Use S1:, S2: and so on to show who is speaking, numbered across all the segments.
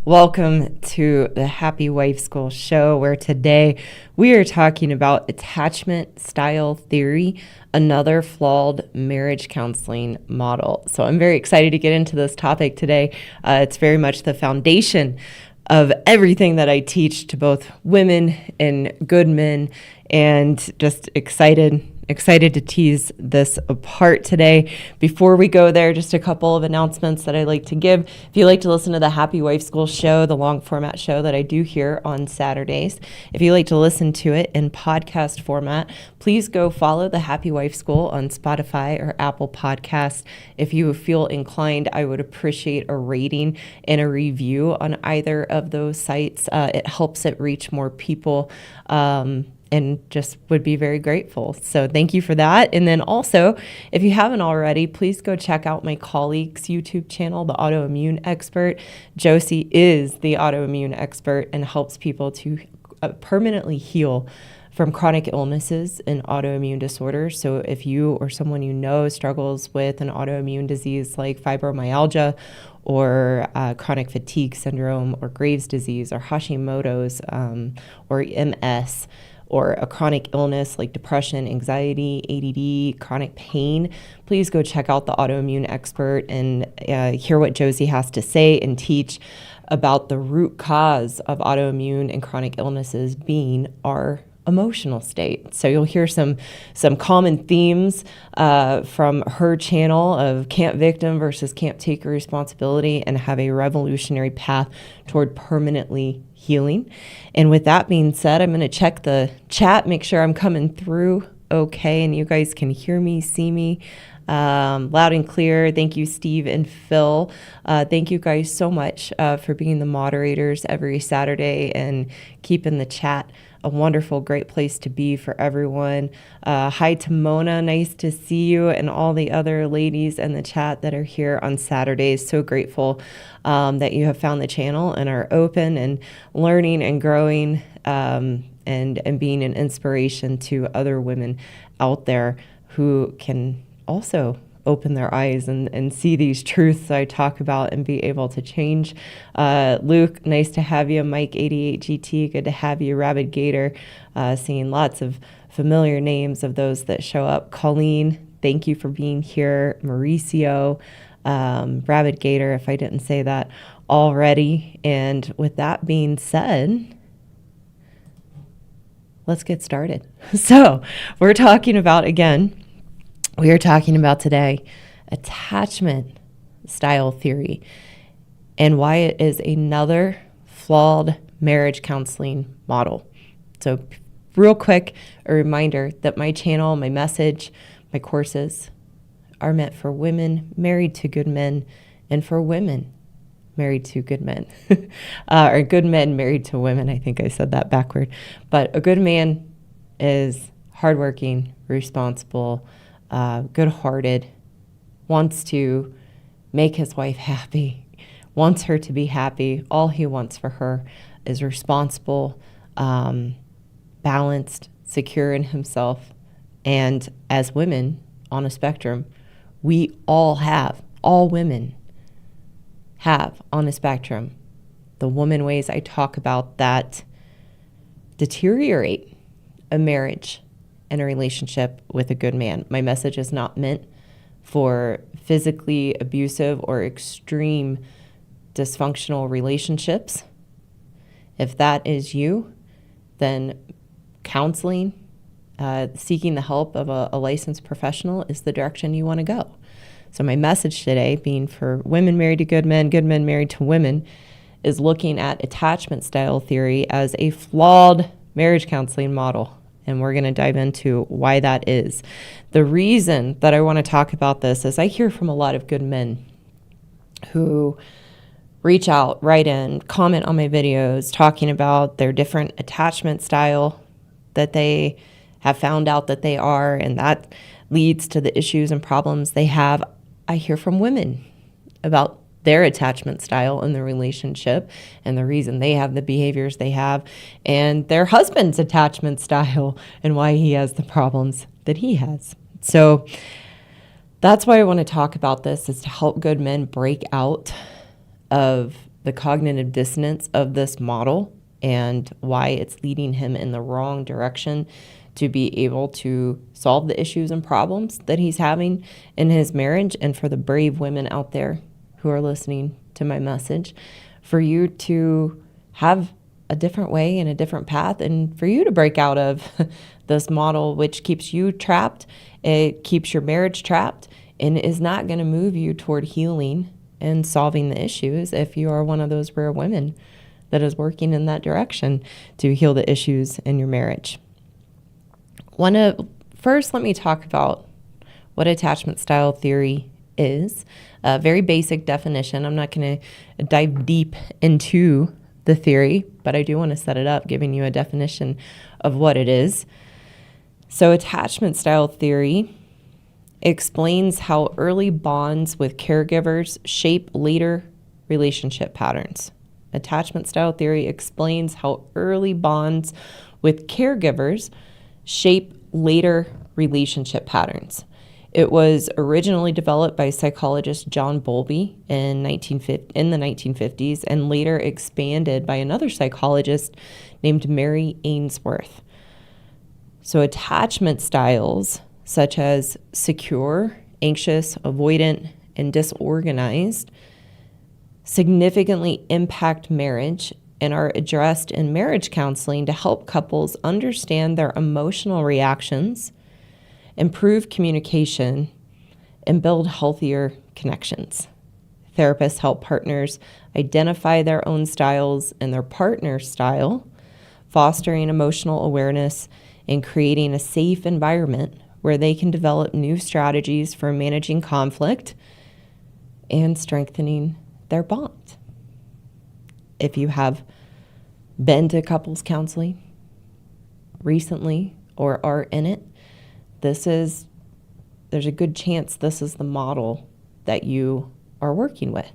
S1: Welcome to the Happy Wife School show, where today we are talking about attachment style theory, another flawed marriage counseling model. So I'm very excited to get into this topic today. It's very much the foundation of everything that I teach to both women and good men, and just excited to tease this apart today. Before we go there, just a couple of announcements that I like to give. If you like to listen to the Happy Wife School show, the long format show that I do here on Saturdays, if you like to listen to it in podcast format, please go follow the Happy Wife School on Spotify or Apple Podcasts. If you feel inclined, I would appreciate a rating and a review on either of those sites. It helps it reach more people. And just would be very grateful. So thank you for that. And then also, if you haven't already, please go check out my colleague's YouTube channel, The Autoimmune Expert. Josie is the autoimmune expert and helps people to permanently heal from chronic illnesses and autoimmune disorders. So if you or someone you know struggles with an autoimmune disease like fibromyalgia or chronic fatigue syndrome or Graves' disease or Hashimoto's or MS, or a chronic illness like depression, anxiety, ADD, chronic pain, please go check out the Autoimmune Expert and hear what Josie has to say and teach about the root cause of autoimmune and chronic illnesses being our emotional state. So you'll hear some common themes from her channel of can't victim versus can't take responsibility, and have a revolutionary path toward permanently healing. And with that being said, I'm going to check the chat, make sure I'm coming through okay, and you guys can hear me, see me loud and clear. Thank you, Steve and Phil. Thank you guys so much for being the moderators every Saturday and keeping the chat a wonderful, great place to be for everyone. Hi to Mona, nice to see you, and all the other ladies in the chat that are here on Saturdays. So grateful that you have found the channel and are open and learning and growing and being an inspiration to other women out there who can also open their eyes and see these truths I talk about and be able to change. Luke, nice to have you. Mike 88GT, good to have you. Rabid Gator, seeing lots of familiar names of those that show up. Colleen, thank you for being here. Mauricio, Rabid Gator, if I didn't say that already. And with that being said, let's get started. So we are talking about today attachment style theory and why it is another flawed marriage counseling model. So real quick, a reminder that my channel, my message, my courses are meant for women married to good men and for women married to good men, or good men married to women. I think I said that backward. But a good man is hardworking, responsible, good-hearted, wants to make his wife happy, wants her to be happy. All he wants for her is responsible, balanced, secure in himself. And as women on a spectrum, all women have on a spectrum the woman ways I talk about that deteriorate a marriage and a relationship with a good man. My message is not meant for physically abusive or extreme dysfunctional relationships. If that is you, then counseling, seeking the help of a licensed professional is the direction you want to go. So my message today, being for women married to good men married to women, is looking at attachment style theory as a flawed marriage counseling model. And we're going to dive into why that is. The reason that I want to talk about this is I hear from a lot of good men who reach out, write in, comment on my videos, talking about their different attachment style that they have found out that they are, and that leads to the issues and problems they have. I hear from women about their attachment style in the relationship and the reason they have the behaviors they have, and their husband's attachment style and why he has the problems that he has. So that's why I want to talk about this, is to help good men break out of the cognitive dissonance of this model and why it's leading him in the wrong direction to be able to solve the issues and problems that he's having in his marriage. And for the brave women out there who are listening to my message, for you to have a different way and a different path, and for you to break out of this model, which keeps you trapped, it keeps your marriage trapped, and is not going to move you toward healing and solving the issues if you are one of those rare women that is working in that direction to heal the issues in your marriage. First, let me talk about what attachment style theory is. A very basic definition. I'm not going to dive deep into the theory, but I do want to set it up, giving you a definition of what it is. So attachment style theory explains how early bonds with caregivers shape later relationship patterns. Attachment style theory explains how early bonds with caregivers shape later relationship patterns. It was originally developed by psychologist John Bowlby in the 1950s and later expanded by another psychologist named Mary Ainsworth. So attachment styles such as secure, anxious, avoidant, and disorganized significantly impact marriage and are addressed in marriage counseling to help couples understand their emotional reactions, improve communication, and build healthier connections. Therapists help partners identify their own styles and their partner's style, fostering emotional awareness and creating a safe environment where they can develop new strategies for managing conflict and strengthening their bond. If you have been to couples counseling recently or are in it, there's a good chance this is the model that you are working with.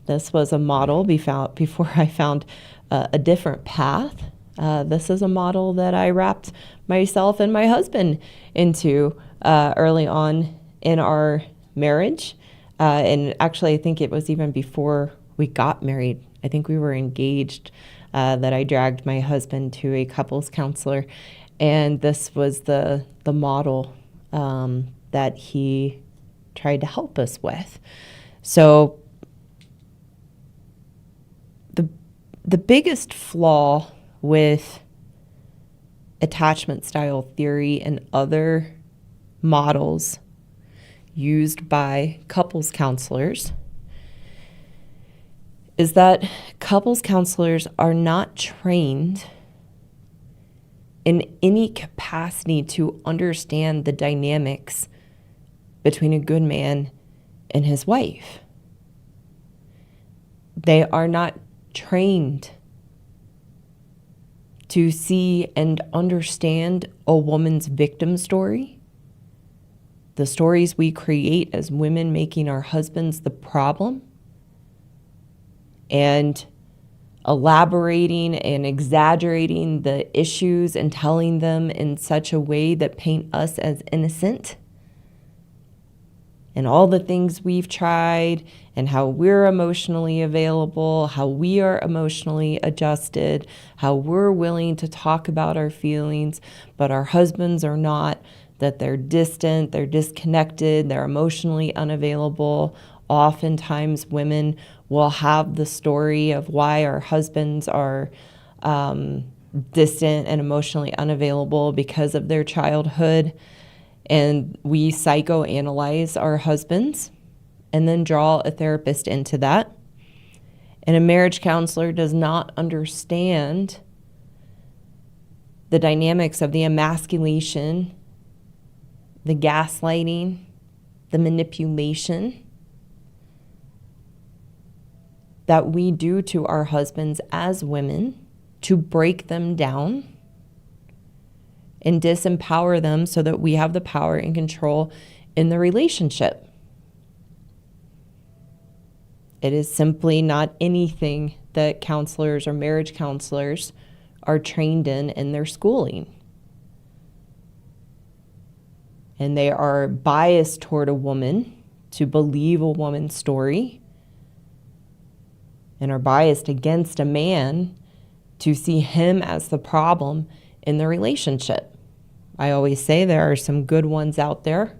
S1: This was a model before I found a different path. This is a model that I wrapped myself and my husband into early on in our marriage. And actually, I think it was even before we got married. I think we were engaged that I dragged my husband to a couples counselor. And this was the model that he tried to help us with. So the biggest flaw with attachment style theory and other models used by couples counselors is that couples counselors are not trained in any capacity to understand the dynamics between a good man and his wife. They are not trained to see and understand a woman's victim story, the stories we create as women making our husbands the problem, and elaborating and exaggerating the issues and telling them in such a way that paint us as innocent. And all the things we've tried and how we're emotionally available, how we are emotionally adjusted, how we're willing to talk about our feelings, but our husbands are not, that they're distant, they're disconnected, they're emotionally unavailable. Oftentimes women will have the story of why our husbands are distant and emotionally unavailable because of their childhood. And we psychoanalyze our husbands and then draw a therapist into that. And a marriage counselor does not understand the dynamics of the emasculation, the gaslighting, the manipulation that we do to our husbands as women to break them down and disempower them so that we have the power and control in the relationship. It is simply not anything that counselors or marriage counselors are trained in their schooling. And they are biased toward a woman to believe a woman's story and are biased against a man to see him as the problem in the relationship. I always say there are some good ones out there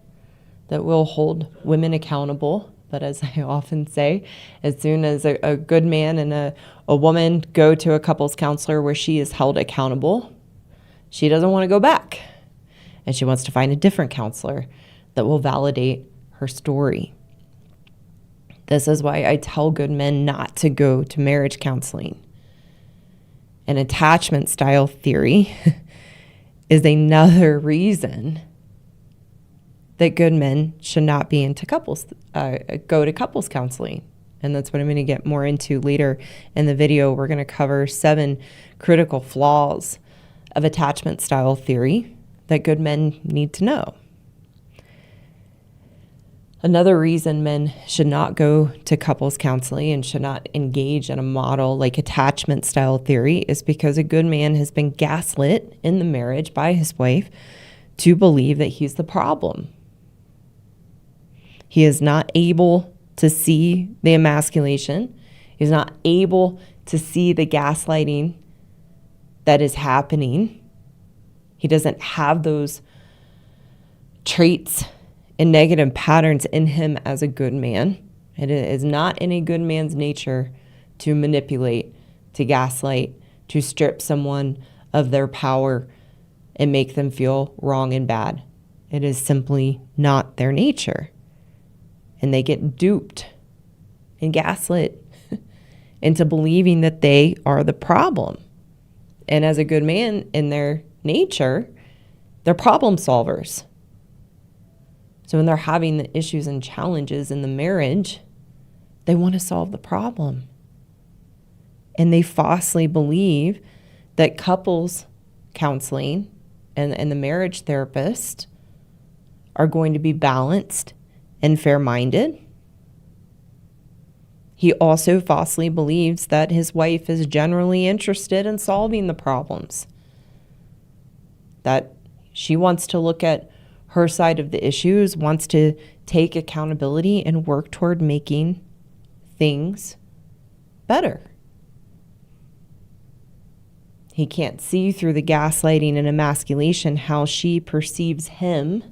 S1: that will hold women accountable. But as I often say, as soon as a good man and a woman go to a couples counselor where she is held accountable, she doesn't want to go back. And she wants to find a different counselor that will validate her story. This is why I tell good men not to go to marriage counseling. And attachment style theory is another reason that good men should not be into go to couples counseling. And that's what I'm going to get more into later in the video. We're going to cover 7 critical flaws of attachment style theory that good men need to know. Another reason men should not go to couples counseling and should not engage in a model like attachment style theory is because a good man has been gaslit in the marriage by his wife to believe that he's the problem. He is not able to see the emasculation. He's not able to see the gaslighting that is happening. He doesn't have those traits and negative patterns in him as a good man. It is not in a good man's nature to manipulate, to gaslight, to strip someone of their power and make them feel wrong and bad. It is simply not their nature. And they get duped and gaslit into believing that they are the problem. And as a good man in their nature, they're problem solvers. So when they're having the issues and challenges in the marriage, they want to solve the problem. And they falsely believe that couples counseling and the marriage therapist are going to be balanced and fair-minded. He also falsely believes that his wife is generally interested in solving the problems, that she wants to look at her side of the issues, wants to take accountability and work toward making things better. He can't see through the gaslighting and emasculation how she perceives him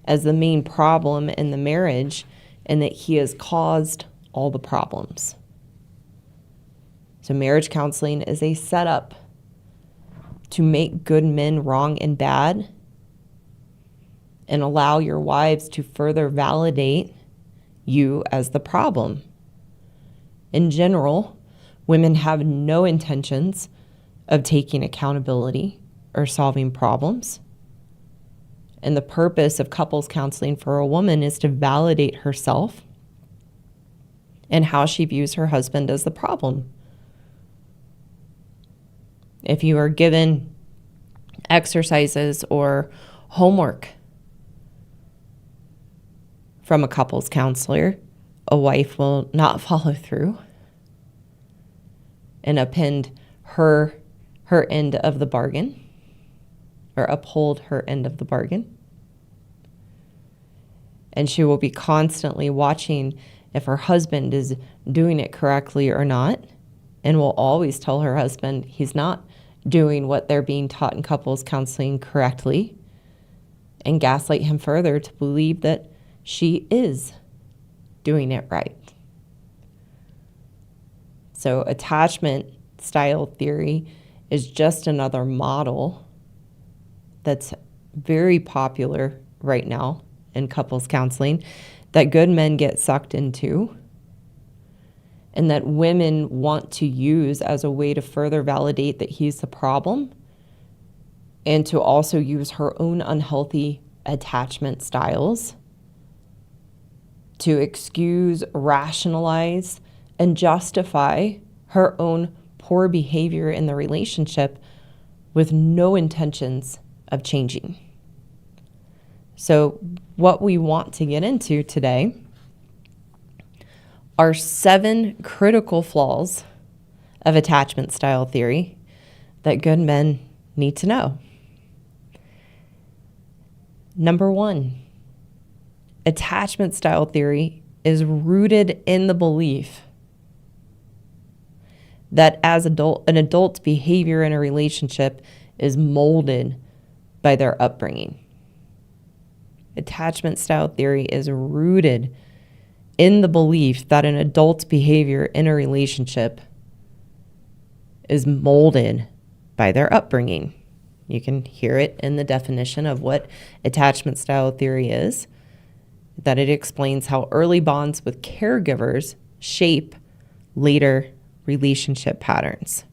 S1: as the main problem in the marriage and that he has caused all the problems. So marriage counseling is a setup to make good men wrong and bad and allow your wives to further validate you as the problem. In general, women have no intentions of taking accountability or solving problems. And the purpose of couples counseling for a woman is to validate herself and how she views her husband as the problem. If you are given exercises or homework from a couples counselor, a wife will not follow through and upend her end of the bargain, or uphold her end of the bargain. And she will be constantly watching if her husband is doing it correctly or not, and will always tell her husband he's not doing what they're being taught in couples counseling correctly, and gaslight him further to believe that she is doing it right. So attachment style theory is just another model that's very popular right now in couples counseling that good men get sucked into and that women want to use as a way to further validate that he's the problem and to also use her own unhealthy attachment styles to excuse, rationalize, and justify her own poor behavior in the relationship with no intentions of changing. So what we want to get into today are 7 critical flaws of attachment style theory that good men need to know. Number 1, attachment style theory is rooted in the belief that as an adult's behavior in a relationship is molded by their upbringing. Attachment style theory is rooted in the belief that an adult's behavior in a relationship is molded by their upbringing. You can hear it in the definition of what attachment style theory is, that it explains how early bonds with caregivers shape later relationship patterns.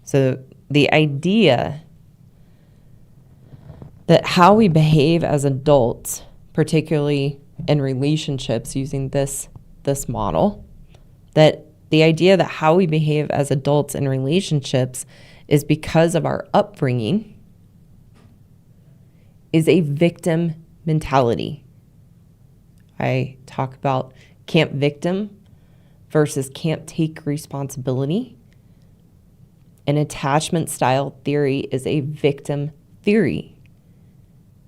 S1: So the idea that how we behave as adults, particularly in relationships using this model, that the idea that how we behave as adults in relationships is because of our upbringing is a victim mentality. I talk about can't victim versus can't take responsibility. An attachment style theory is a victim theory.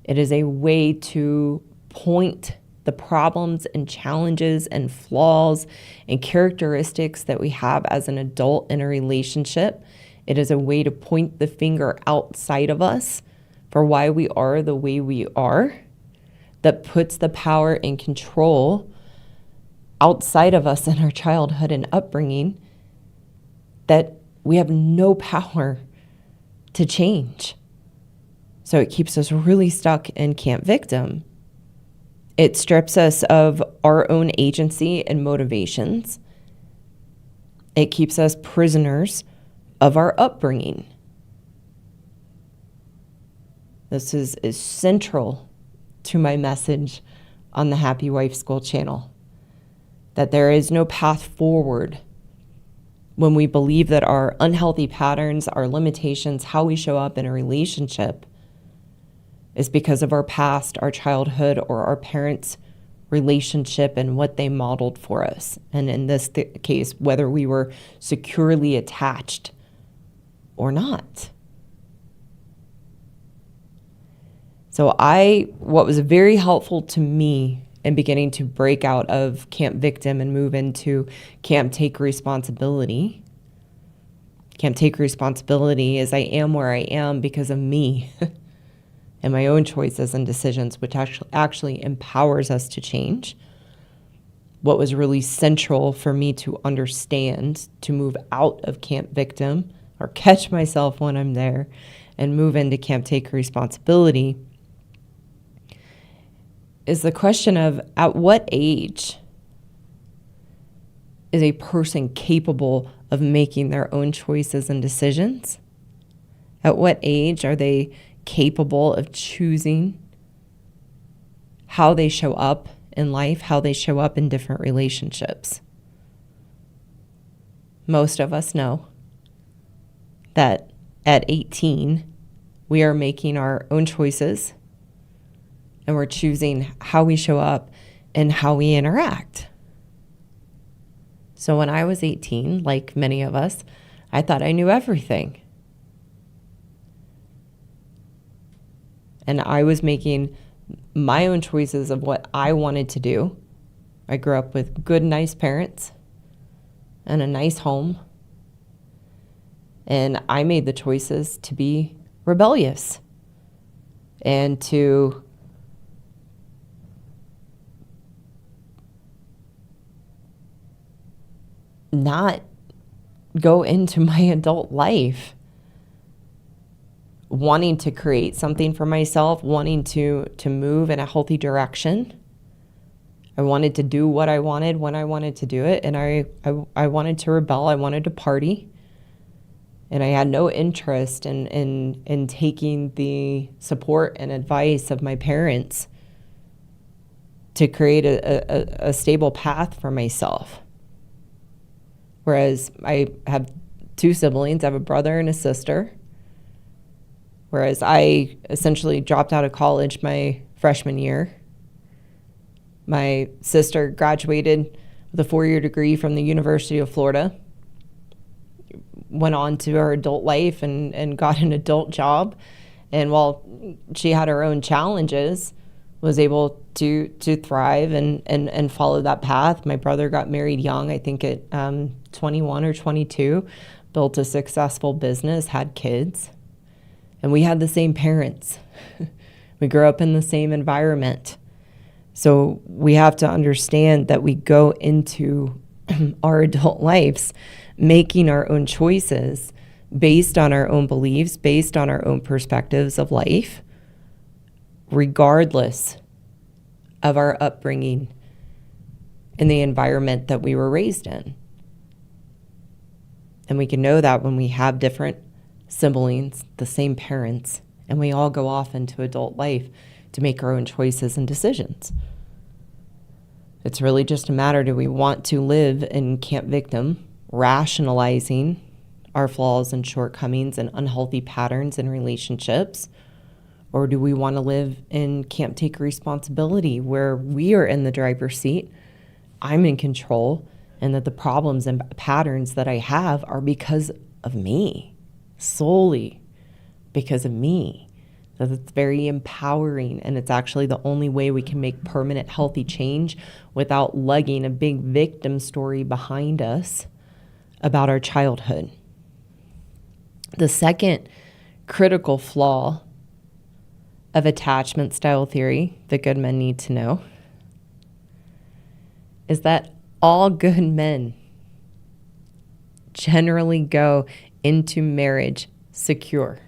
S1: It is a way to point the problems and challenges and flaws and characteristics that we have as an adult in a relationship. It is a way to point the finger outside of us for why we are the way we are, that puts the power and control outside of us in our childhood and upbringing that we have no power to change. So it keeps us really stuck in can't victim. It strips us of our own agency and motivations. It keeps us prisoners of our upbringing. This is central to my message on the Happy Wife School channel, that there is no path forward when we believe that our unhealthy patterns, our limitations, how we show up in a relationship is because of our past, our childhood, or our parents' relationship and what they modeled for us. And in this case, whether we were securely attached or not. So what was very helpful to me in beginning to break out of can't victim and move into can't take responsibility. Can't take responsibility is I am where I am because of me and my own choices and decisions, which actually empowers us to change. What was really central for me to understand, to move out of can't victim or catch myself when I'm there and move into can't take responsibility, is the question of at what age is a person capable of making their own choices and decisions? At what age are they capable of choosing how they show up in life, how they show up in different relationships? Most of us know that at 18, we are making our own choices and we're choosing how we show up and how we interact. So when I was 18, like many of us, I thought I knew everything. And I was making my own choices of what I wanted to do. I grew up with good, nice parents and a nice home. And I made the choices to be rebellious and to not go into my adult life wanting to create something for myself, wanting to move in a healthy direction. I wanted to do what I wanted when I wanted to do it, and I wanted to rebel. I wanted to party, and I had no interest in taking the support and advice of my parents to create a stable path for myself. Whereas I have two siblings, I have a brother and a sister. Whereas I essentially dropped out of college my freshman year. My sister graduated with a 4-year degree from the University of Florida, went on to her adult life and got an adult job. And while she had her own challenges, was able to thrive and follow that path. My brother got married young, I think at 21 or 22, built a successful business, had kids, and we had the same parents. We grew up in the same environment. So we have to understand that we go into our adult lives making our own choices based on our own beliefs, based on our own perspectives of life, regardless of our upbringing in the environment that we were raised in. And we can know that when we have different siblings, the same parents, and we all go off into adult life to make our own choices and decisions. It's really just a matter, do we want to live in camp victim, rationalizing our flaws and shortcomings and unhealthy patterns in relationships? Or do we want to live in camp take responsibility, where we are in the driver's seat, I'm in control, and that the problems and patterns that I have are because of me, solely because of me? That it's very empowering, and it's actually the only way we can make permanent healthy change without lugging a big victim story behind us about our childhood. The second critical flaw of attachment style theory that good men need to know is that all good men generally go into marriage secure.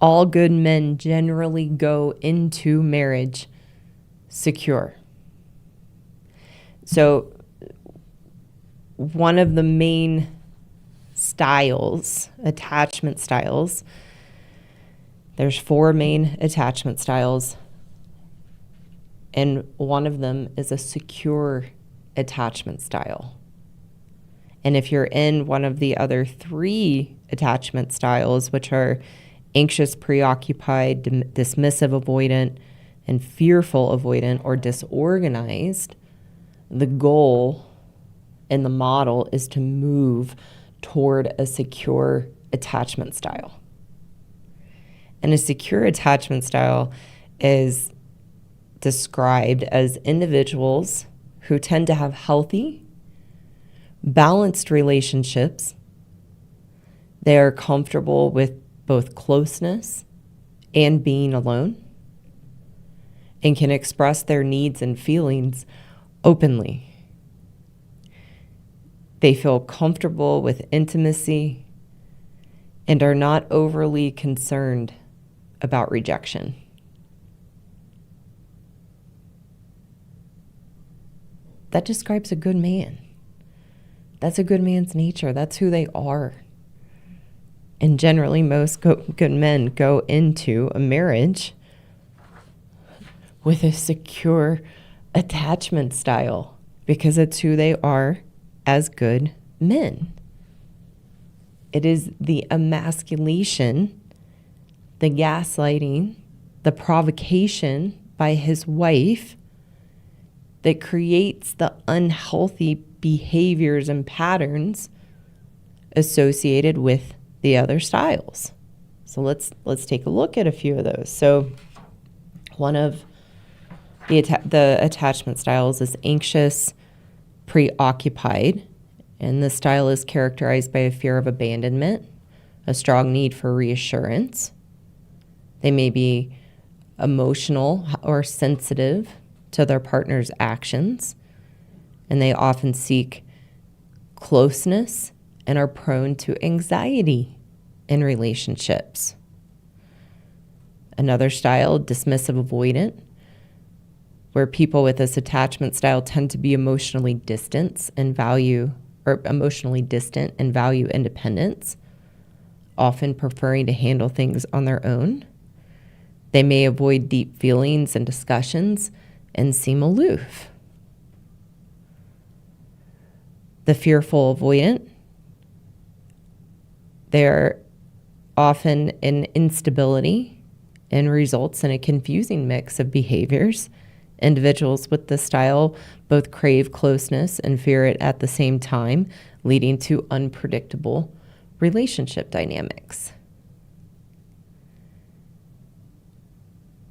S1: All good men generally go into marriage secure. So one of the main styles, attachment styles, there's 4 main attachment styles, and one of them is a secure attachment style. And if you're in one of the other 3 attachment styles, which are anxious, preoccupied, dismissive, avoidant, and fearful, avoidant, or disorganized, the goal and the model is to move toward a secure attachment style. And a secure attachment style is described as individuals who tend to have healthy, balanced relationships. They are comfortable with both closeness and being alone, and can express their needs and feelings openly. They feel comfortable with intimacy and are not overly concerned about rejection. That describes a good man. That's a good man's nature. That's who they are. And generally, most good men go into a marriage with a secure attachment style because it's who they are as good men. It is the emasculation, the gaslighting, the provocation by his wife that creates the unhealthy behaviors and patterns associated with the other styles. So let's take a look at a few of those. So one of the attachment styles is anxious, preoccupied, and this style is characterized by a fear of abandonment, a strong need for reassurance. They may be emotional or sensitive to their partner's actions, and they often seek closeness and are prone to anxiety in relationships. Another style, dismissive avoidant, where people with this attachment style tend to be emotionally distant and value independence, often preferring to handle things on their own. They may avoid deep feelings and discussions and seem aloof. The fearful avoidant, they're often in instability and results in a confusing mix of behaviors. Individuals with this style both crave closeness and fear it at the same time, leading to unpredictable relationship dynamics.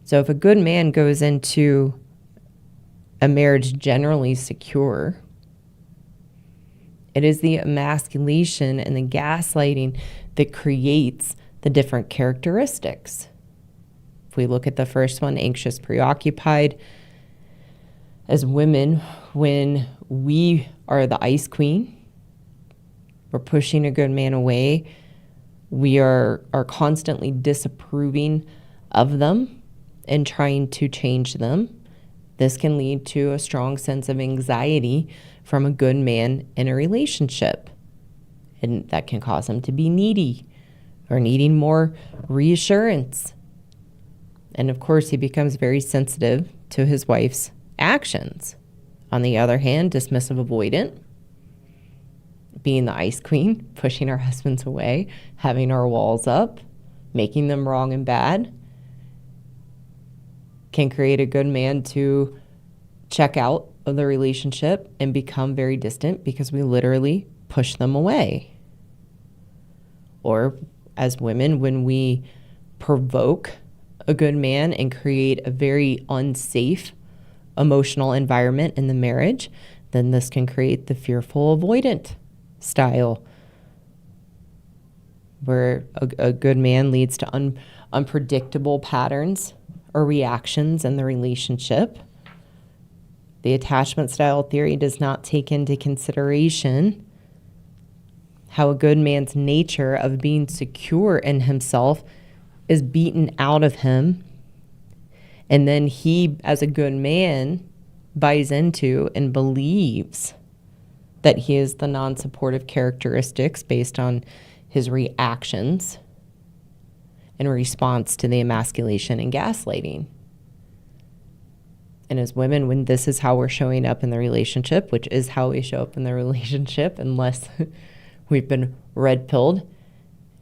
S1: So if a good man goes into a marriage generally secure, it is the emasculation and the gaslighting that creates the different characteristics. If we look at the first one, anxious, preoccupied, as women, when we are the ice queen, we're pushing a good man away, we are constantly disapproving of them and trying to change them. This can lead to a strong sense of anxiety from a good man in a relationship. And that can cause him to be needy or needing more reassurance. And of course, he becomes very sensitive to his wife's actions. On the other hand, dismissive avoidant, being the ice queen, pushing our husbands away, having our walls up, making them wrong and bad, can create a good man to check out of the relationship and become very distant because we literally push them away. Or as women, when we provoke a good man and create a very unsafe emotional environment in the marriage, then this can create the fearful avoidant style, where a good man leads to unpredictable patterns or reactions in the relationship. The attachment style theory does not take into consideration how a good man's nature of being secure in himself is beaten out of him. And then he, as a good man, buys into and believes that he is the non-supportive characteristics based on his reactions in response to the emasculation and gaslighting. And as women, when this is how we're showing up in the relationship, which is how we show up in the relationship, unless we've been red-pilled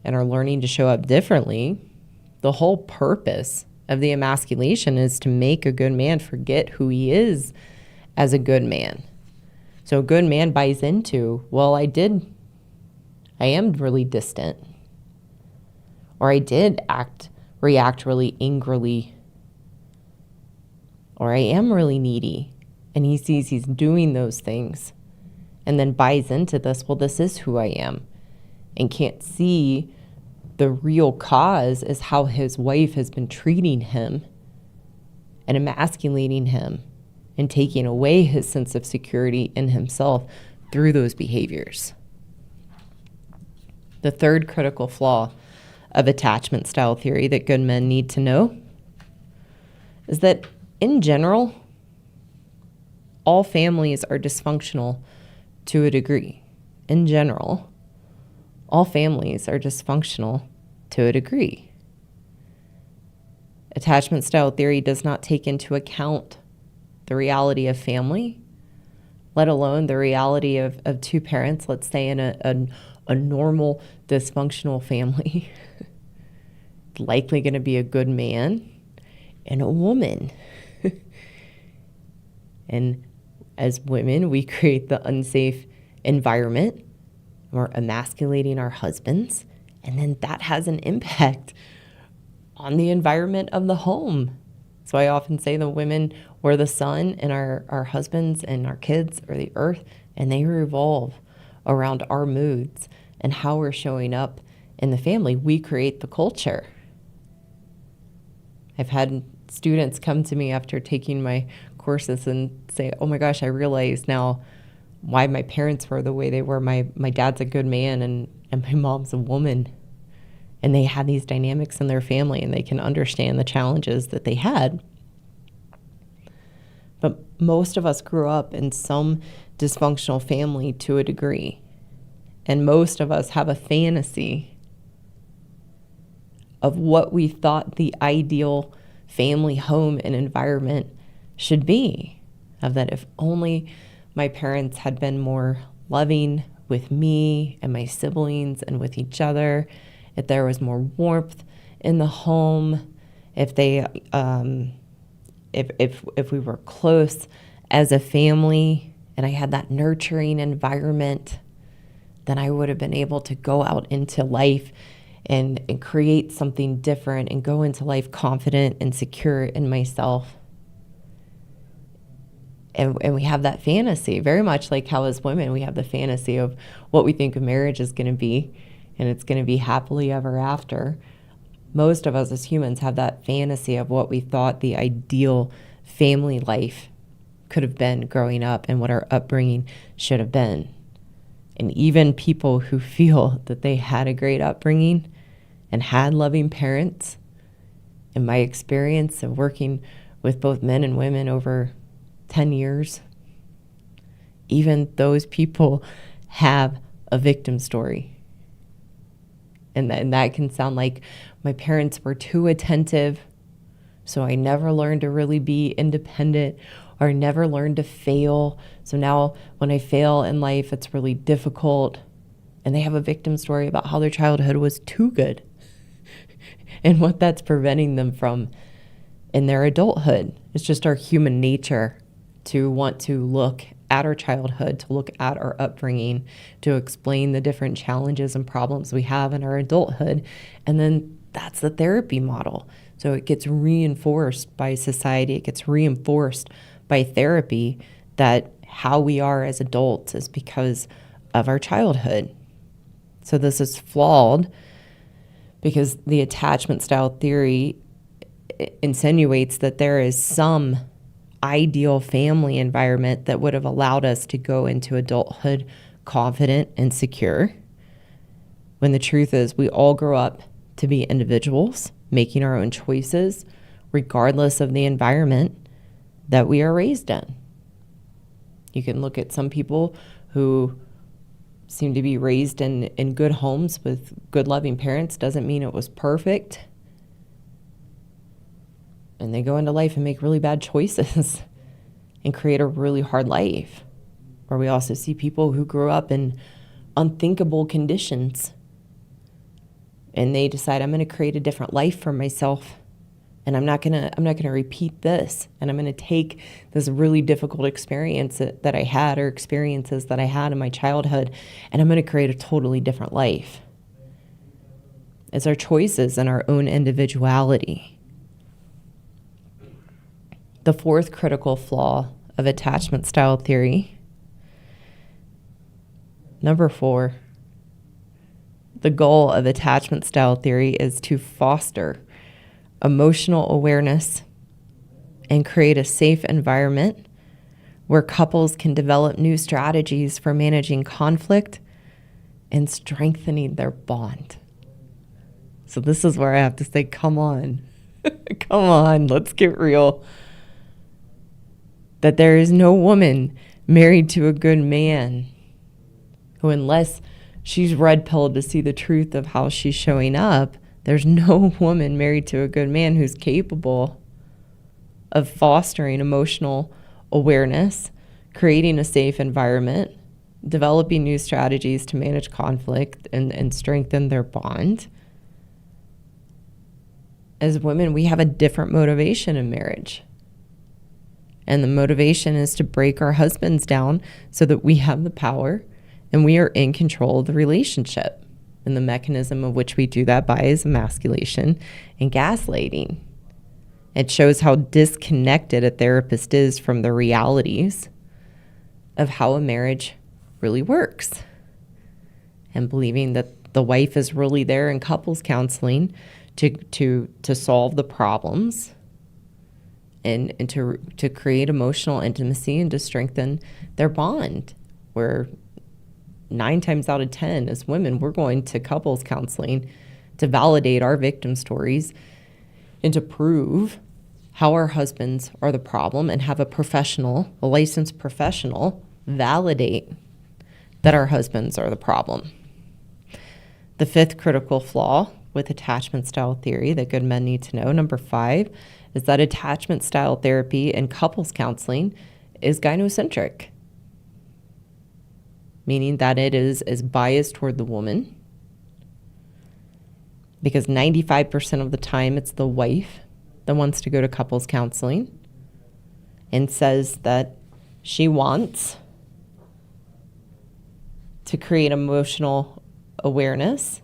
S1: and are learning to show up differently, the whole purpose of the emasculation is to make a good man forget who he is as a good man. So a good man buys into, well, I am really distant, or I did react really angrily, or I am really needy. And he sees he's doing those things and then buys into this, well, this is who I am, and can't see the real cause is how his wife has been treating him and emasculating him and taking away his sense of security in himself through those behaviors. The third critical flaw of attachment style theory that good men need to know is that, in general, all families are dysfunctional to a degree. In general, all families are dysfunctional to a degree. Attachment style theory does not take into account the reality of family, let alone the reality of two parents, let's say in a normal dysfunctional family. Likely going to be a good man and a woman. And as women, we create the unsafe environment. We're emasculating our husbands, and then that has an impact on the environment of the home. So I often say the women were the sun, and our husbands and our kids are the earth, and they revolve around our moods and how we're showing up in the family. We create the culture. I've had students come to me after taking my courses and say, oh my gosh, I realize now why my parents were the way they were. My dad's a good man and my mom's a woman. And they had these dynamics in their family, and they can understand the challenges that they had. But most of us grew up in some dysfunctional family to a degree. And most of us have a fantasy of what we thought the ideal family home and environment should be. Of that, if only my parents had been more loving with me and my siblings and with each other, if there was more warmth in the home, if they, if we were close as a family and I had that nurturing environment, then I would have been able to go out into life and create something different and go into life confident and secure in myself. And we have that fantasy, very much like how as women we have the fantasy of what we think a marriage is going to be, and it's going to be happily ever after. Most of us as humans have that fantasy of what we thought the ideal family life could have been growing up and what our upbringing should have been. And even people who feel that they had a great upbringing and had loving parents, in my experience of working with both men and women over 10 years, even those people have a victim story. And that can sound like my parents were too attentive, so I never learned to really be independent, or never learned to fail. So now when I fail in life, it's really difficult. And they have a victim story about how their childhood was too good and what that's preventing them from in their adulthood. It's just our human nature to want to look at our childhood, to look at our upbringing, to explain the different challenges and problems we have in our adulthood. And then that's the therapy model. So it gets reinforced by society. It gets reinforced by therapy that how we are as adults is because of our childhood. So this is flawed because the attachment style theory insinuates that there is some ideal family environment that would have allowed us to go into adulthood confident and secure, when the truth is we all grow up to be individuals making our own choices regardless of the environment that we are raised in. You can look at some people who seem to be raised in good homes with good loving parents. Doesn't mean it was perfect. And they go into life and make really bad choices and create a really hard life. Or we also see people who grew up in unthinkable conditions and they decide, I'm going to create a different life for myself, and I'm not going to repeat this, and I'm going to take this really difficult experience that I had, or experiences that I had in my childhood, and I'm going to create a totally different life. It's our choices and our own individuality. The fourth critical flaw of attachment style theory, number 4, the goal of attachment style theory is to foster emotional awareness and create a safe environment where couples can develop new strategies for managing conflict and strengthening their bond. So this is where I have to say, come on, come on, let's get real. That there is no woman married to a good man who, unless she's red-pilled to see the truth of how she's showing up, there's no woman married to a good man who's capable of fostering emotional awareness, creating a safe environment, developing new strategies to manage conflict and strengthen their bond. As women, we have a different motivation in marriage. And the motivation is to break our husbands down so that we have the power and we are in control of the relationship. And the mechanism of which we do that by is emasculation and gaslighting. It shows how disconnected a therapist is from the realities of how a marriage really works. And believing that the wife is really there in couples counseling to solve the problems and to create emotional intimacy and to strengthen their bond. Where 9 times out of 10 as women, we're going to couples counseling to validate our victim stories and to prove how our husbands are the problem, and have a licensed professional, validate that our husbands are the problem. The 5th critical flaw with attachment style theory that good men need to know, number 5, is that attachment style therapy and couples counseling is gynocentric, meaning that it is biased toward the woman, because 95% of the time it's the wife that wants to go to couples counseling and says that she wants to create emotional awareness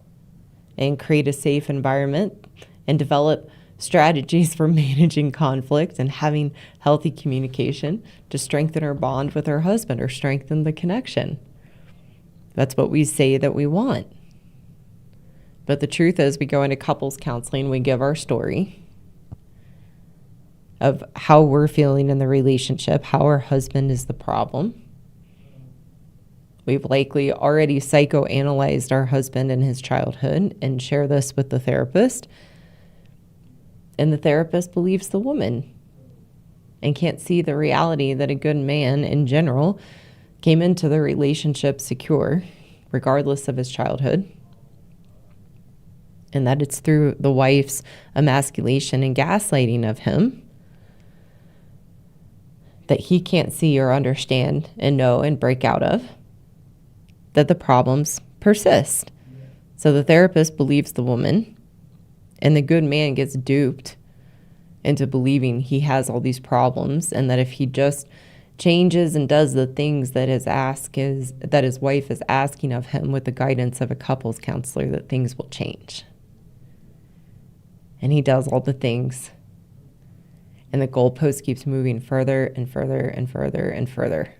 S1: and create a safe environment and develop strategies for managing conflict and having healthy communication to strengthen our bond with our husband or strengthen the connection. That's what we say that we want. But the truth is, we go into couples counseling, we give our story of how we're feeling in the relationship, how our husband is the problem. We've likely already psychoanalyzed our husband and his childhood and share this with the therapist. And the therapist believes the woman and can't see the reality that a good man in general came into the relationship secure, regardless of his childhood. And that it's through the wife's emasculation and gaslighting of him that he can't see or understand and know and break out of, that the problems persist. So the therapist believes the woman, and the good man gets duped into believing he has all these problems, and that if he just changes and does the things that his wife is asking of him with the guidance of a couples counselor, that things will change. And he does all the things, and the goalpost keeps moving further and further and further and further.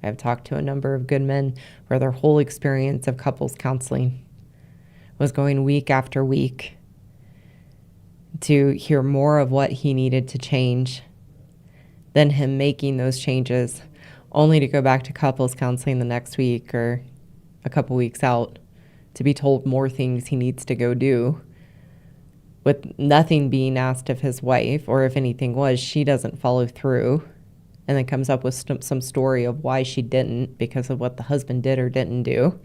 S1: I've talked to a number of good men where their whole experience of couples counseling was going week after week to hear more of what he needed to change than him making those changes, only to go back to couples counseling the next week or a couple weeks out to be told more things he needs to go do, with nothing being asked of his wife, or if anything was, she doesn't follow through, and then comes up with some story of why she didn't because of what the husband did or didn't do.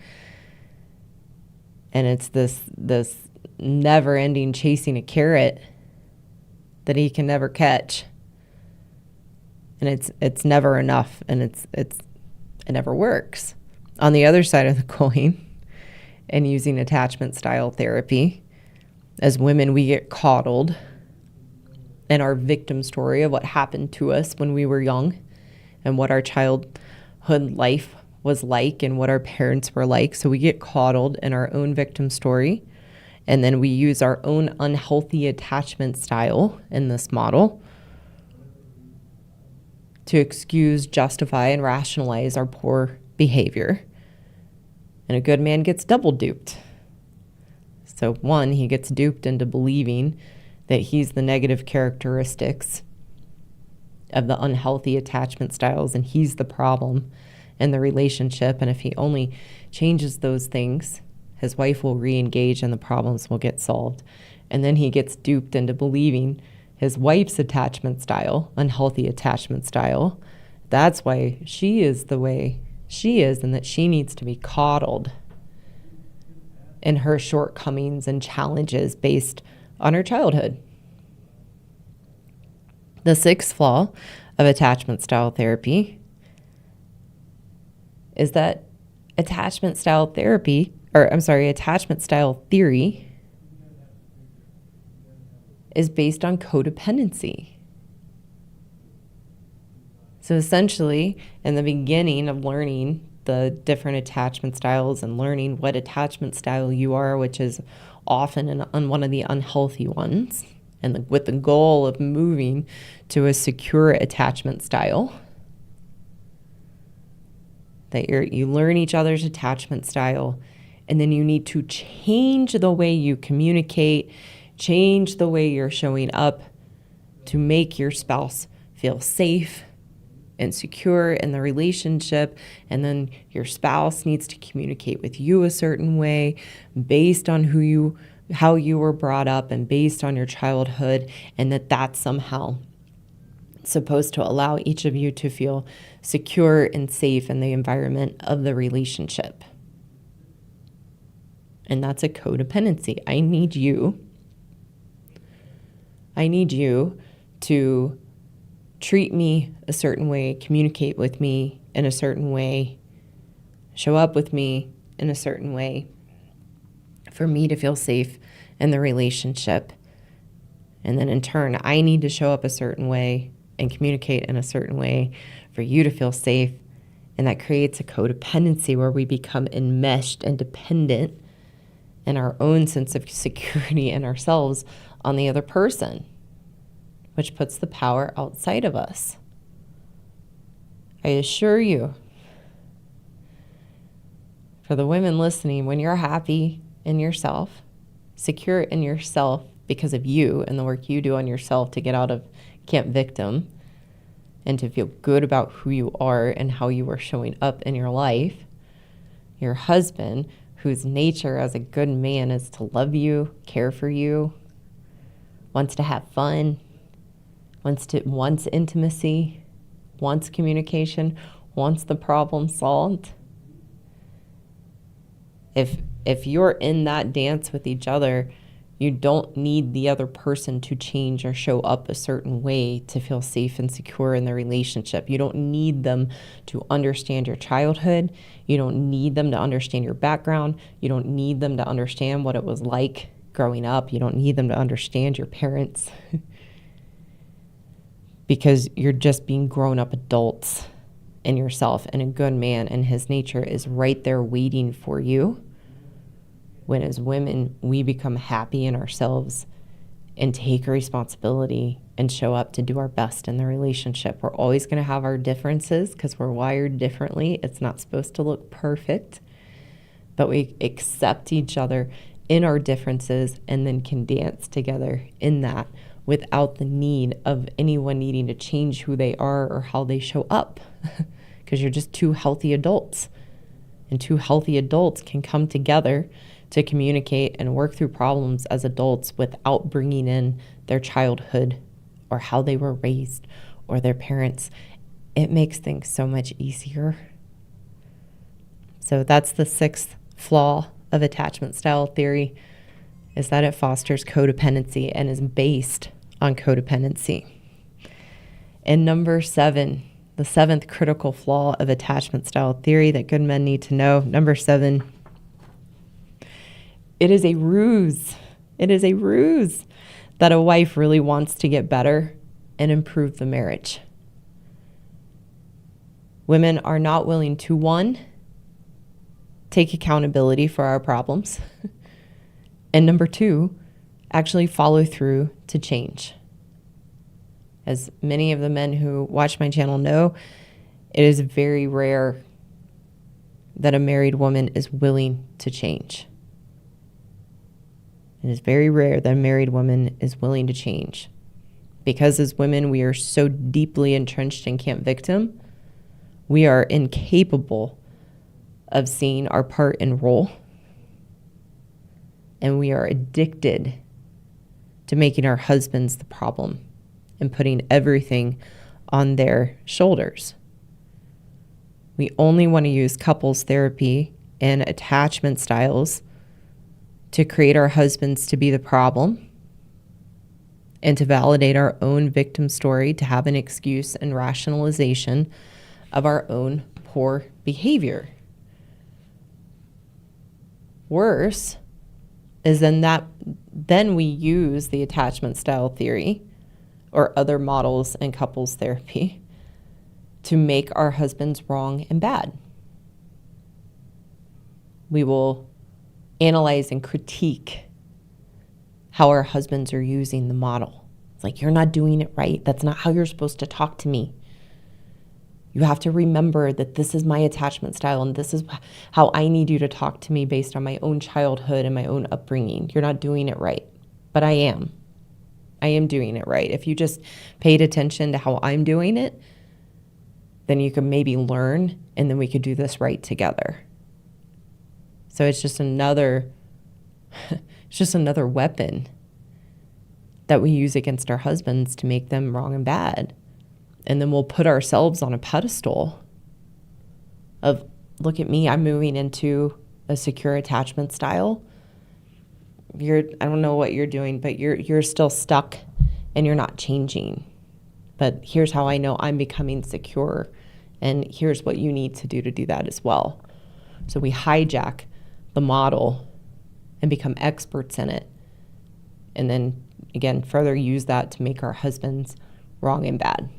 S1: And it's this never-ending chasing a carrot that he can never catch. And it's never enough, and it never works. On the other side of the coin, and using attachment style therapy, as women, we get coddled in our victim story of what happened to us when we were young and what our childhood life was like and what our parents were like. So we get coddled in our own victim story. And then we use our own unhealthy attachment style in this model to excuse, justify, and rationalize our poor behavior. And a good man gets double duped. So one, he gets duped into believing that he's the negative characteristics of the unhealthy attachment styles and he's the problem in the relationship. And if he only changes those things, his wife will re-engage and the problems will get solved. And then he gets duped into believing his wife's attachment style, unhealthy attachment style, that's why she is the way she is and that she needs to be coddled in her shortcomings and challenges based on her childhood. The sixth flaw of attachment style therapy is that attachment style theory is based on codependency. So essentially, in the beginning of learning the different attachment styles and learning what attachment style you are, which is often one of the unhealthy ones, and with the goal of moving to a secure attachment style, that you learn each other's attachment style, and then you need to change the way you communicate, change the way you're showing up to make your spouse feel safe and secure in the relationship. And then your spouse needs to communicate with you a certain way based on how you were brought up and based on your childhood, and that's somehow supposed to allow each of you to feel secure and safe in the environment of the relationship. And that's a codependency. I need you to treat me a certain way, communicate with me in a certain way, show up with me in a certain way for me to feel safe in the relationship. And then in turn, I need to show up a certain way and communicate in a certain way for you to feel safe. And that creates a codependency where we become enmeshed and dependent and our own sense of security in ourselves on the other person, which puts the power outside of us. I assure you, for the women listening, when you're happy in yourself, secure in yourself because of you and the work you do on yourself to get out of camp victim and to feel good about who you are and how you are showing up in your life, your husband, whose nature as a good man is to love you, care for you, wants to have fun, wants intimacy, wants communication, wants the problem solved. If you're in that dance with each other, you don't need the other person to change or show up a certain way to feel safe and secure in the relationship. You don't need them to understand your childhood. You don't need them to understand your background. You don't need them to understand what it was like growing up. You don't need them to understand your parents because you're just being grown-up adults in yourself, and a good man and his nature is right there waiting for you. When as women, we become happy in ourselves and take responsibility and show up to do our best in the relationship. We're always going to have our differences because we're wired differently. It's not supposed to look perfect, but we accept each other in our differences and then can dance together in that without the need of anyone needing to change who they are or how they show up because you're just two healthy adults. And two healthy adults can come together to communicate and work through problems as adults without bringing in their childhood or how they were raised or their parents. It makes things so much easier. So that's the sixth flaw of attachment style theory, is that it fosters codependency and is based on codependency. And number 7, the seventh critical flaw of attachment style theory that good men need to know. Number 7, it is a ruse. It is a ruse that a wife really wants to get better and improve the marriage. Women are not willing to, 1, take accountability for our problems, and number 2, actually follow through to change. As many of the men who watch my channel know, it is very rare that a married woman is willing to change. It is very rare that a married woman is willing to change. Because as women, we are so deeply entrenched in camp victim, we are incapable of seeing our part and role. And we are addicted to making our husbands the problem and putting everything on their shoulders. We only want to use couples therapy and attachment styles to create our husbands to be the problem and to validate our own victim story, to have an excuse and rationalization of our own poor behavior. Worse is then we use the attachment style theory or other models in couples therapy to make our husbands wrong and bad. We will analyze and critique how our husbands are using the model. It's like, you're not doing it right. That's not how you're supposed to talk to me. You have to remember that this is my attachment style and this is how I need you to talk to me based on my own childhood and my own upbringing. You're not doing it right, but I am. I am doing it right. If you just paid attention to how I'm doing it, then you could maybe learn and then we could do this right together. So it's just another weapon that we use against our husbands to make them wrong and bad. And then we'll put ourselves on a pedestal of, look at me, I'm moving into a secure attachment style. I don't know what you're doing, but you're still stuck and you're not changing. But here's how I know I'm becoming secure. And here's what you need to do that as well. So we hijack the model and become experts in it. And then again, further use that to make our husbands wrong and bad.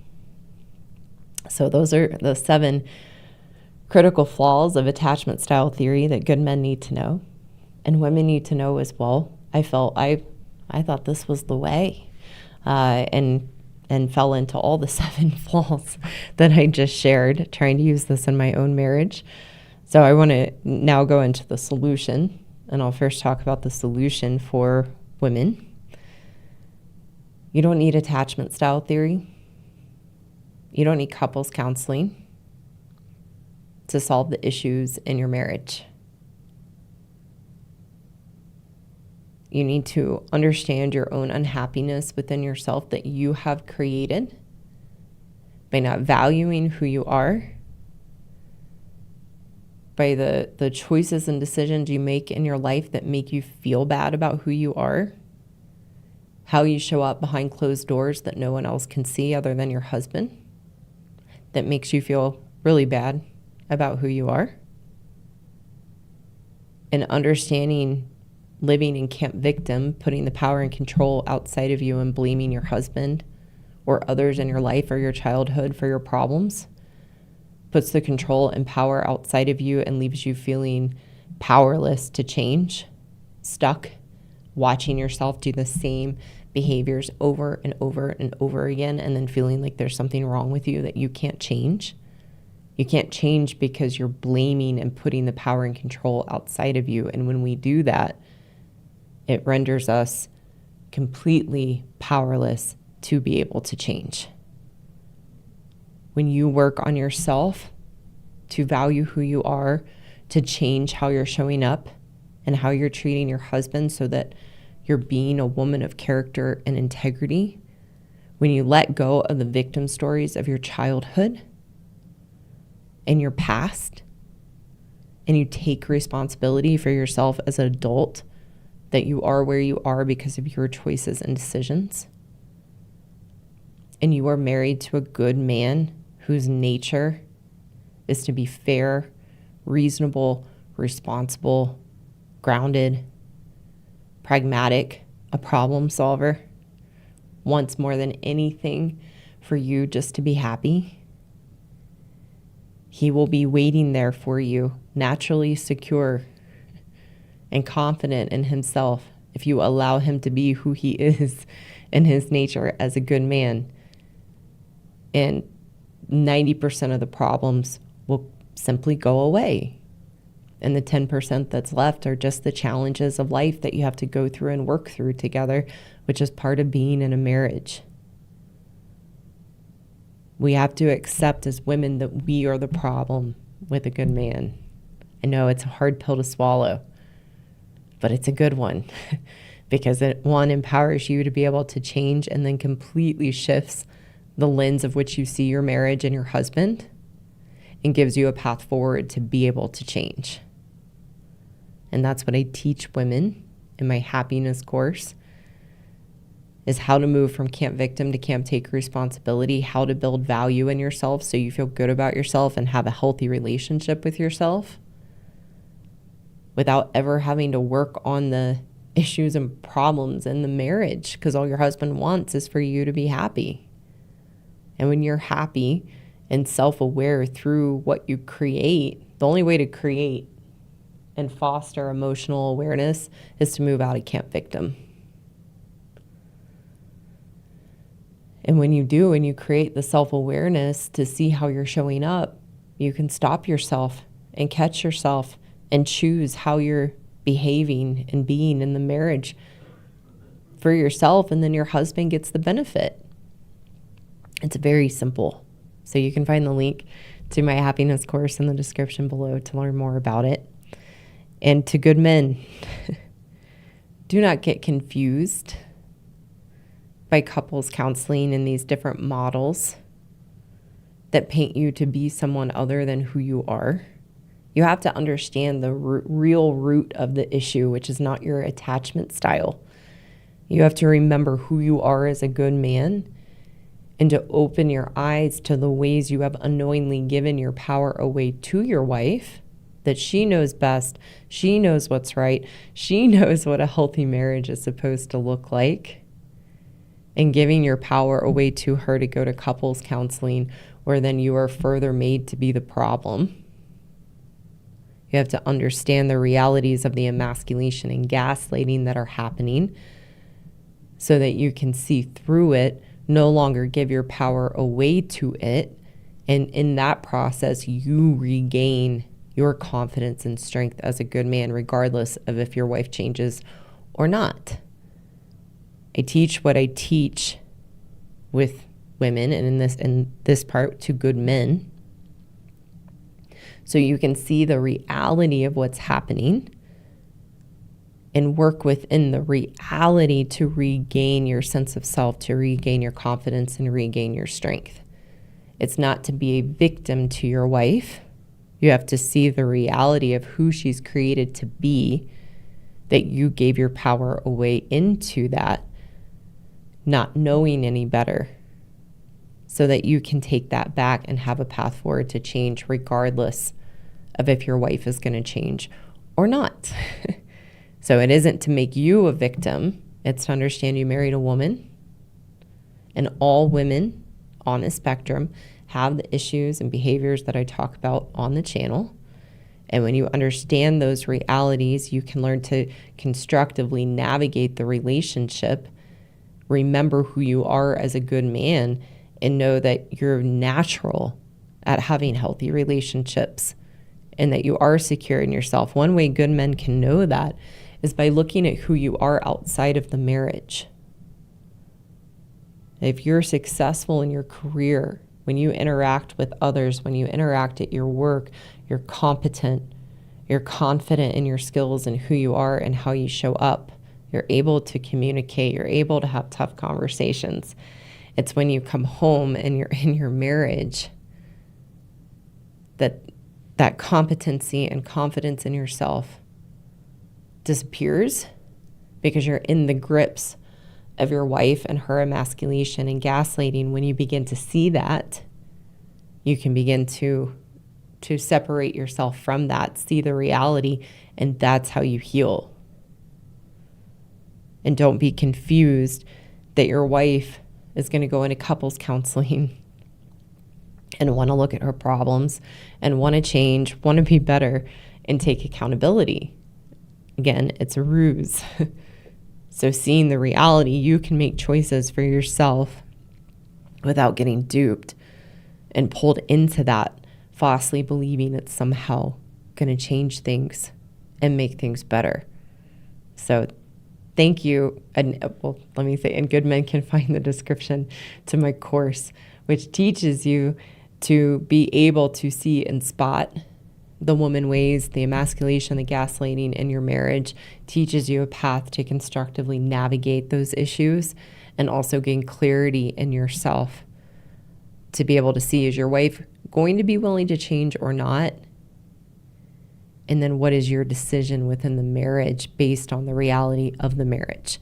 S1: So those are the 7 critical flaws of attachment style theory that good men need to know. And women need to know as well. I thought this was the way, and fell into all the 7 flaws that I just shared, trying to use this in my own marriage. So I want to now go into the solution, and I'll first talk about the solution for women. You don't need attachment style theory. You don't need couples counseling to solve the issues in your marriage. You need to understand your own unhappiness within yourself that you have created by not valuing who you are, by the choices and decisions you make in your life that make you feel bad about who you are, how you show up behind closed doors that no one else can see other than your husband, that makes you feel really bad about who you are, and understanding living in camp victim, putting the power and control outside of you and blaming your husband or others in your life or your childhood for your problems, puts the control and power outside of you and leaves you feeling powerless to change, stuck, watching yourself do the same behaviors over and over and over again, and then feeling like there's something wrong with you that you can't change. You can't change because you're blaming and putting the power and control outside of you. And when we do that, it renders us completely powerless to be able to change. When you work on yourself to value who you are, to change how you're showing up and how you're treating your husband so that you're being a woman of character and integrity, when you let go of the victim stories of your childhood and your past, and you take responsibility for yourself as an adult, that you are where you are because of your choices and decisions, and you are married to a good man whose nature is to be fair, reasonable, responsible, grounded, pragmatic, a problem solver, wants more than anything for you just to be happy, he will be waiting there for you, naturally secure and confident in himself if you allow him to be who he is in his nature as a good man. And 90% of the problems will simply go away. And the 10% that's left are just the challenges of life that you have to go through and work through together, which is part of being in a marriage. We have to accept as women that we are the problem with a good man. I know it's a hard pill to swallow, but it's a good one because it, one, empowers you to be able to change and then completely shifts the lens of which you see your marriage and your husband and gives you a path forward to be able to change. And that's what I teach women in my happiness course, is how to move from camp victim to camp take responsibility, how to build value in yourself so you feel good about yourself and have a healthy relationship with yourself without ever having to work on the issues and problems in the marriage, because all your husband wants is for you to be happy. And when you're happy and self-aware through what you create, the only way to create and foster emotional awareness is to move out of camp victim. And when you do, and you create the self-awareness to see how you're showing up, you can stop yourself and catch yourself and choose how you're behaving and being in the marriage for yourself, and then your husband gets the benefit. It's very simple. So you can find the link to my happiness course in the description below to learn more about it. And to good men, do not get confused by couples counseling and these different models that paint you to be someone other than who you are. You have to understand the real root of the issue, which is not your attachment style. You have to remember who you are as a good man and to open your eyes to the ways you have unknowingly given your power away to your wife, that she knows best, she knows what's right, she knows what a healthy marriage is supposed to look like, and giving your power away to her to go to couples counseling, where then you are further made to be the problem. You have to understand the realities of the emasculation and gaslighting that are happening so that you can see through it, no longer give your power away to it. And in that process, you regain your confidence and strength as a good man, regardless of if your wife changes or not. I teach what I teach with women, and in this part to good men, so you can see the reality of what's happening and work within the reality to regain your sense of self, to regain your confidence and regain your strength. It's not to be a victim to your wife. You have to see the reality of who she's created to be, that you gave your power away into that, not knowing any better, so that you can take that back and have a path forward to change, regardless of if your wife is going to change or not. So it isn't to make you a victim. It's to understand you married a woman, and all women on a spectrum have the issues and behaviors that I talk about on the channel. And when you understand those realities, you can learn to constructively navigate the relationship, remember who you are as a good man, and know that you're natural at having healthy relationships and that you are secure in yourself. One way good men can know that is by looking at who you are outside of the marriage. If you're successful in your career, when you interact with others, when you interact at your work, you're competent, you're confident in your skills and who you are and how you show up. You're able to communicate, you're able to have tough conversations. It's when you come home and you're in your marriage that competency and confidence in yourself disappears, because you're in the grips of your wife and her emasculation and gaslighting. When you begin to see that, you can begin to separate yourself from that, see the reality, and that's how you heal. And don't be confused that your wife is going to go into couples counseling and want to look at her problems and want to change, want to be better, and take accountability. Again, it's a ruse. So seeing the reality, you can make choices for yourself without getting duped and pulled into that, falsely believing it's somehow going to change things and make things better. So thank you. And let me say, and good men can find the description to my course, which teaches you to be able to see and spot the woman ways, the emasculation, the gaslighting in your marriage, teaches you a path to constructively navigate those issues and also gain clarity in yourself to be able to see, is your wife going to be willing to change or not? And then what is your decision within the marriage based on the reality of the marriage?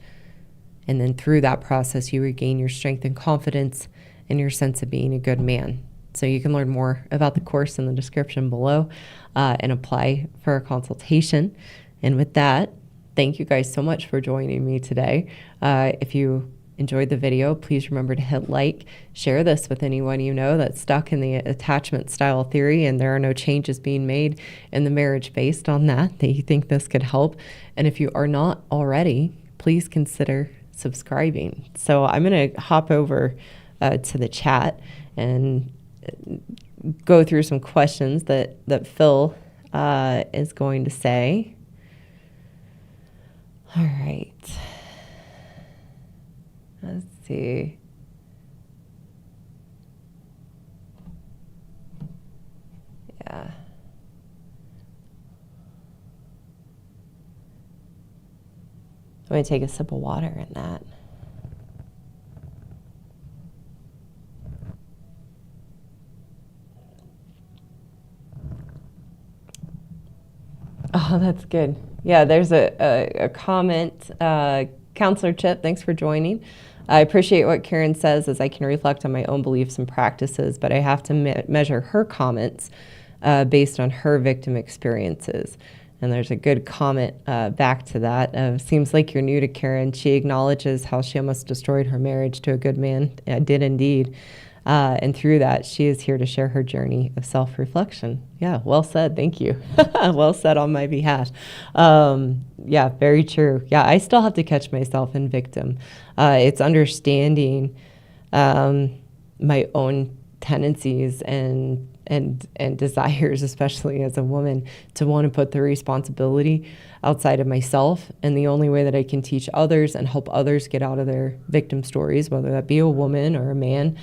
S1: And then through that process, you regain your strength and confidence and your sense of being a good man. So you can learn more about the course in the description below and apply for a consultation. And with that, thank you guys so much for joining me today. If you enjoyed the video, please remember to hit like, share this with anyone you know that's stuck in the attachment style theory and there are no changes being made in the marriage based on that you think this could help. And if you are not already, please consider subscribing. So I'm going to hop over to the chat and go through some questions that Phil is going to say. All right. Let's see. Yeah. I'm going to take a sip of water in that. Oh, that's good. Yeah, there's a comment. Counselor Chip, thanks for joining. I appreciate what Karen says, as I can reflect on my own beliefs and practices, but I have to measure her comments based on her victim experiences. And there's a good comment back to that. Seems like you're new to Karen. She acknowledges how she almost destroyed her marriage to a good man. I did indeed. And through that, she is here to share her journey of self-reflection. Yeah, well said. Thank you. Well said on my behalf. Yeah, very true. Yeah, I still have to catch myself in victim. It's understanding my own tendencies and desires, especially as a woman, to want to put the responsibility outside of myself. And the only way that I can teach others and help others get out of their victim stories, whether that be a woman or a man,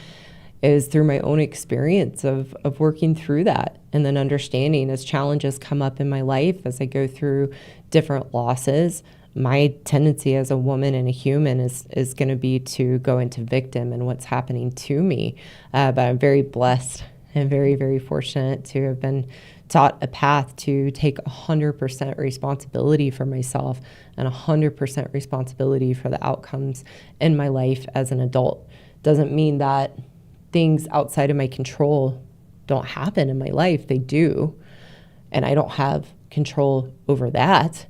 S1: is through my own experience of working through that, and then understanding as challenges come up in my life, as I go through different losses, my tendency as a woman and a human is going to be to go into victim and what's happening to me. But I'm very blessed and very, very fortunate to have been taught a path to take 100% responsibility for myself and 100% responsibility for the outcomes in my life as an adult. Doesn't mean that things outside of my control don't happen in my life. They do. And I don't have control over that,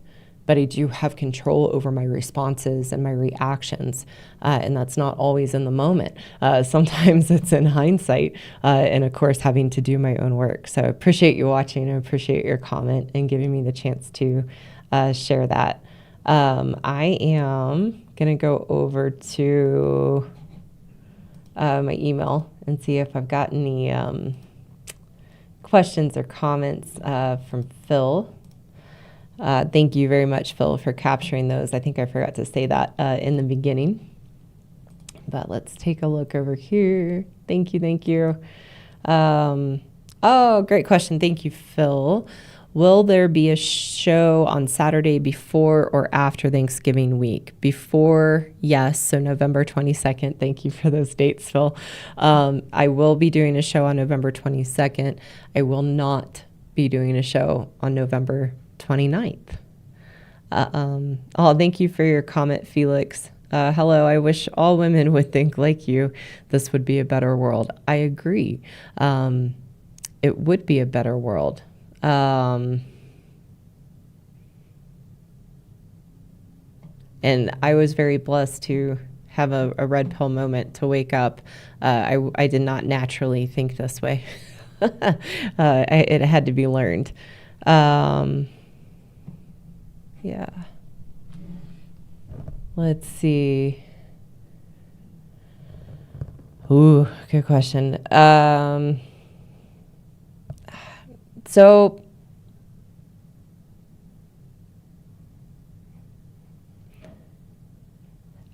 S1: but I do have control over my responses and my reactions. And that's not always in the moment. Sometimes it's in hindsight, and of course, having to do my own work. So I appreciate you watching. I appreciate your comment and giving me the chance to share that. I am going to go over to my email and see if I've got any questions or comments from Phil. Thank you very much, Phil, for capturing those. I think I forgot to say that in the beginning. But let's take a look over here. Thank you, thank you. Oh, great question. Thank you, Phil. Will there be a show on Saturday before or after Thanksgiving week? Before, yes, so November 22nd. Thank you for those dates, Phil. I will be doing a show on November 22nd. I will not be doing a show on November 29th. Oh, thank you for your comment, Felix. Hello, I wish all women would think like you. This would be a better world. I agree. It would be a better world. And I was very blessed to have a red pill moment to wake up. I did not naturally think this way. It had to be learned. Yeah. Let's see. Ooh, good question. So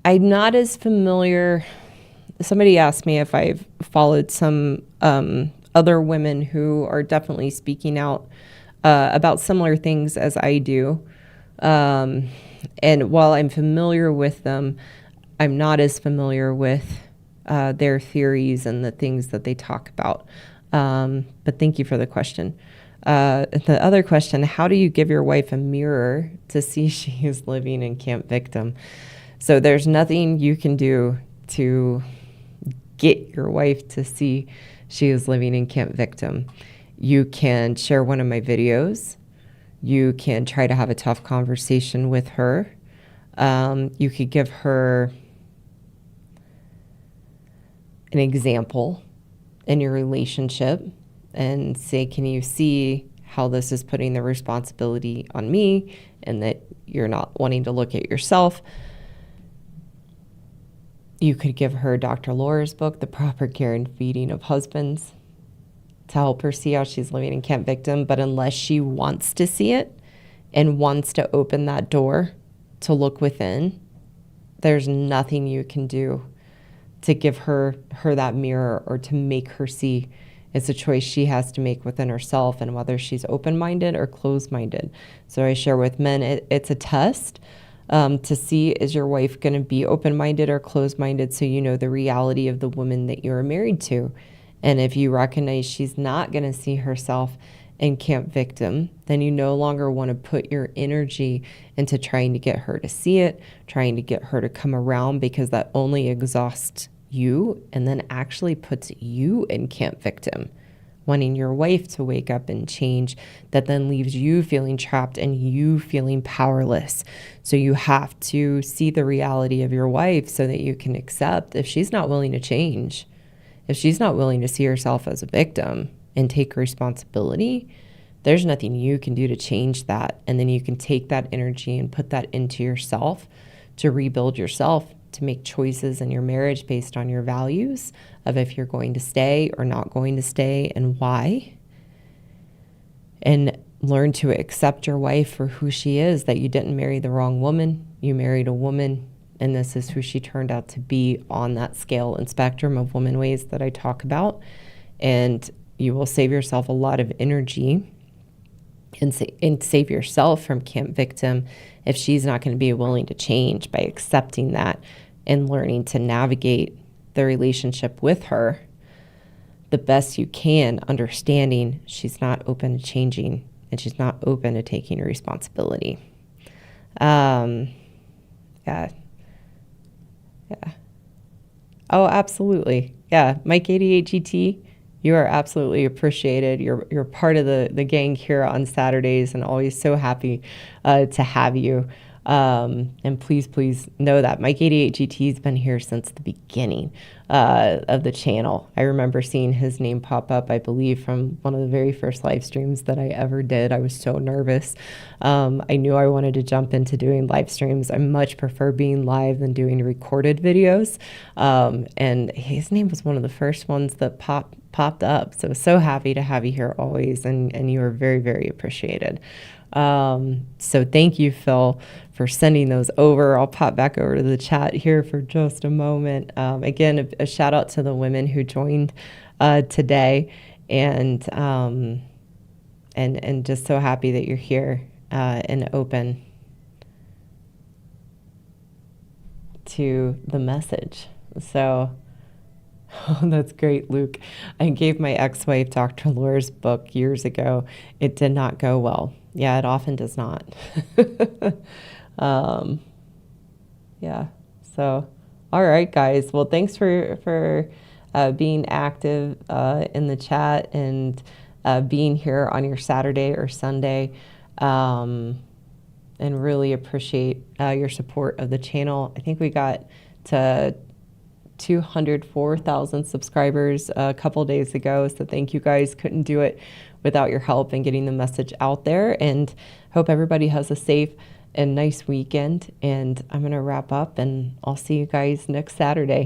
S1: I'm not as familiar. Somebody asked me if I've followed some other women who are definitely speaking out about similar things as I do. And while I'm familiar with them, I'm not as familiar with their theories and the things that they talk about. But thank you for the question. The other question, how do you give your wife a mirror to see she is living in Camp Victim? So there's nothing you can do to get your wife to see she is living in Camp Victim. You can share one of my videos. You can try to have a tough conversation with her. You could give her an example in your relationship and say, can you see how this is putting the responsibility on me and that you're not wanting to look at yourself? You could give her Dr. Laura's book, The Proper Care and Feeding of Husbands, to help her see how she's living in Camp Victim. But unless she wants to see it and wants to open that door to look within, there's nothing you can do to give her that mirror or to make her see. It's a choice she has to make within herself, and whether she's open-minded or closed-minded. So I share with men, it's a test to see, is your wife going to be open-minded or closed-minded, so you know the reality of the woman that you're married to. And if you recognize she's not going to see herself in Camp Victim, then you no longer want to put your energy into trying to get her to see it, trying to get her to come around, because that only exhausts you and then actually puts you in Camp Victim, wanting your wife to wake up and change. That then leaves you feeling trapped and you feeling powerless. So you have to see the reality of your wife so that you can accept if she's not willing to change. If she's not willing to see herself as a victim and take responsibility, there's nothing you can do to change that. And then you can take that energy and put that into yourself to rebuild yourself, to make choices in your marriage based on your values of if you're going to stay or not going to stay and why. And learn to accept your wife for who she is, that you didn't marry the wrong woman. You married a woman, and this is who she turned out to be on that scale and spectrum of woman ways that I talk about. And you will save yourself a lot of energy and save yourself from camp victim if she's not going to be willing to change, by accepting that and learning to navigate the relationship with her the best you can, understanding she's not open to changing and she's not open to taking responsibility. Yeah. Oh, absolutely. Yeah. Mike 88GT, you are absolutely appreciated. You're part of the gang here on Saturdays, and always so happy to have you. And please know that Mike 88GT has been here since the beginning of the channel. I remember seeing his name pop up, I believe, from one of the very first live streams that I ever did. I was so nervous. I knew I wanted to jump into doing live streams. I much prefer being live than doing recorded videos. And his name was one of the first ones that popped up. So happy to have you here always, and you are very, very appreciated. So thank you, Phil, for sending those over. I'll pop back over to the chat here for just a moment. Again, a shout out to the women who joined today, and just so happy that you're here and open to the message. So oh, that's great, Luke. I gave my ex-wife Dr. Laura's book years ago. It did not go well. Yeah, it often does not. Yeah. So, all right, guys. Well, thanks for being active in the chat and being here on your Saturday or Sunday. And really appreciate your support of the channel. I think we got to 204,000 subscribers a couple days ago. So thank you guys. Couldn't do it without your help in getting the message out there, and hope everybody has a safe and nice weekend. And I'm going to wrap up, and I'll see you guys next Saturday.